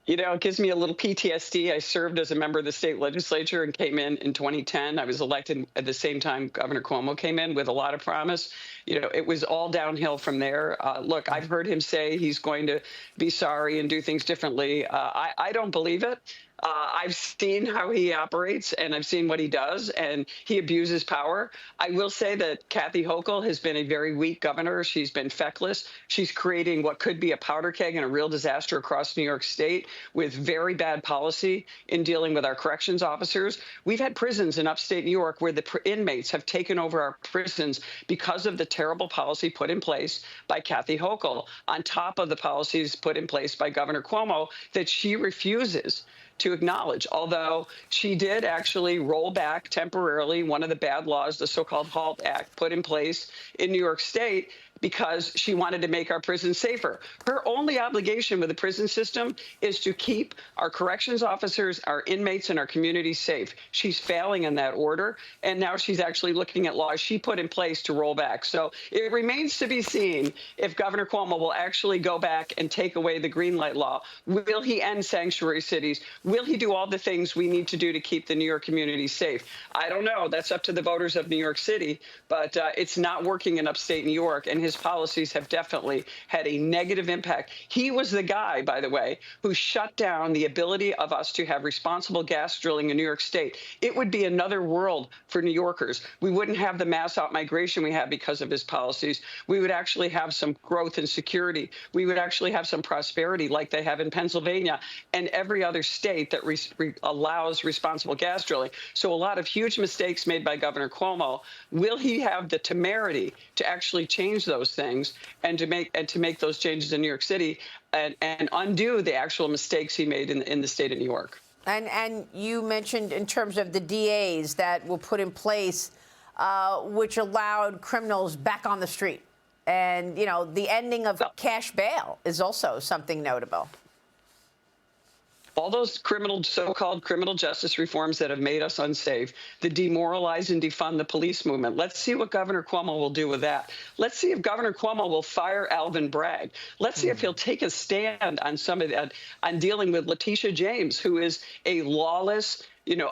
It gives me a little PTSD. I served as a member of the state legislature and came in 2010. I was elected at the same time Governor Cuomo came in with a lot of promise. It was all downhill from there. Look, I've heard him say he's going to be sorry and do things differently. I don't believe it. I've seen how he operates and I've seen what he does, and he abuses power. I will say that Kathy Hochul has been a very weak governor. She's been feckless. She's creating what could be a powder keg and a real disaster across New York State with very bad policy in dealing with our corrections officers. We've had prisons in upstate New York where the inmates have taken over our prisons because of the terrible policy put in place by Kathy Hochul, on top of the policies put in place by Governor Cuomo that she refuses to acknowledge, although she did actually roll back temporarily one of the bad laws, the so-called HALT Act, put in place in New York State because she wanted to make our prisons safer. Her only obligation with the prison system is to keep our corrections officers, our inmates, and our communities safe. She's failing in that order, and now she's actually looking at laws she put in place to roll back. So it remains to be seen if Governor Cuomo will actually go back and take away the green light law. Will he end sanctuary cities? Will he do all the things we need to do to keep the New York community safe? I don't know. That's up to the voters of New York City, but it's not working in upstate New York, and his policies have definitely had a negative impact. He was the guy, by the way, who shut down the ability of us to have responsible gas drilling in New York State. It would be another world for New Yorkers. We wouldn't have the mass out-migration we have because of his policies. We would actually have some growth and security. We would actually have some prosperity like they have in Pennsylvania and every other state that allows responsible gas drilling. So a lot of huge mistakes made by Governor Cuomo. Will he have the temerity to actually change those things and to make those changes in New York City and undo the actual mistakes he made in the state of New York? And you mentioned in terms of the DAs that were put in place, which allowed criminals back on the street. And, the ending of cash bail is also something notable. All those so-called criminal justice reforms that have made us unsafe, the demoralize and defund the police movement. Let's see what Governor Cuomo will do with that. Let's see if Governor Cuomo will fire Alvin Bragg. Let's see if he'll take a stand on some of that, on dealing with Letitia James, who is a lawless,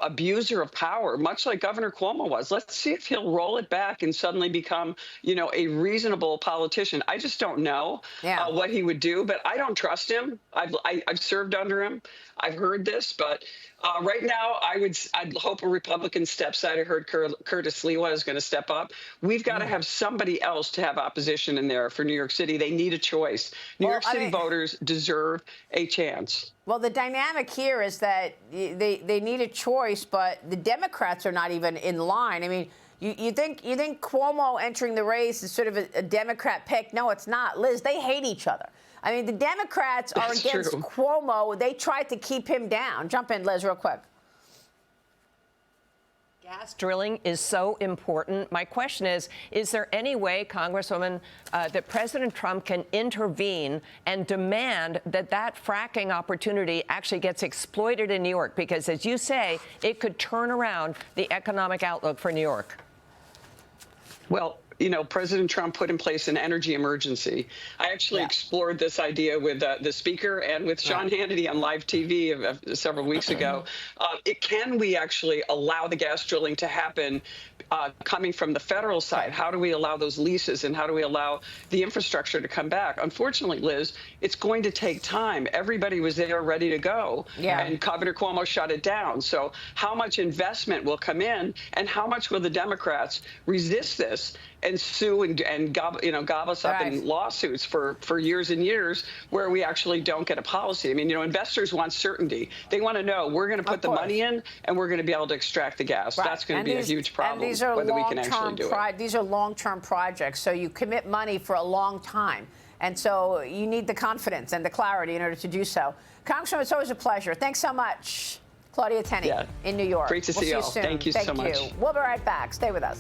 abuser of power, much like Governor Cuomo was. Let's see if he'll roll it back and suddenly become, a reasonable politician. I just don't know what he would do, but I don't trust him. I've served under him. I've heard this, but right now I'd hope a Republican steps out. I heard Curtis Lewa is going to step up. We've got to have somebody else to have opposition in there for New York City. They need a choice. New York City voters deserve a chance. Well, the dynamic here is that they need a choice, but the Democrats are not even in line. I mean, you think Cuomo entering the race is sort of a Democrat pick? No, it's not. Liz, they hate each other. I mean, the Democrats are against Cuomo. They tried to keep him down. Jump in, Liz, real quick. Gas drilling is so important. My question is there any way, Congresswoman, that President Trump can intervene and demand that fracking opportunity actually gets exploited in New York? Because, as you say, it could turn around the economic outlook for New York. Well, President Trump put in place an energy emergency. I actually explored this idea with the speaker and with Sean Hannity on live TV several weeks ago. Can we actually allow the gas drilling to happen coming from the federal side? How do we allow those leases, and how do we allow the infrastructure to come back? Unfortunately, Liz, it's going to take time. Everybody was there ready to go, and Governor Cuomo shut it down. So how much investment will come in, and how much will the Democrats resist this and sue and gob us up in lawsuits for years and years, where we actually don't get a policy? I mean, investors want certainty. They want to know we're going to put the money in and we're going to be able to extract the gas. That's going to be a huge problem, whether we can actually do it. These are long-term projects, so you commit money for a long time. And so you need the confidence and the clarity in order to do so. Congressman, it's always a pleasure. Thanks so much. Claudia Tenney in New York. Great to see you all. Soon. Thank you so much. We'll be right back. Stay with us.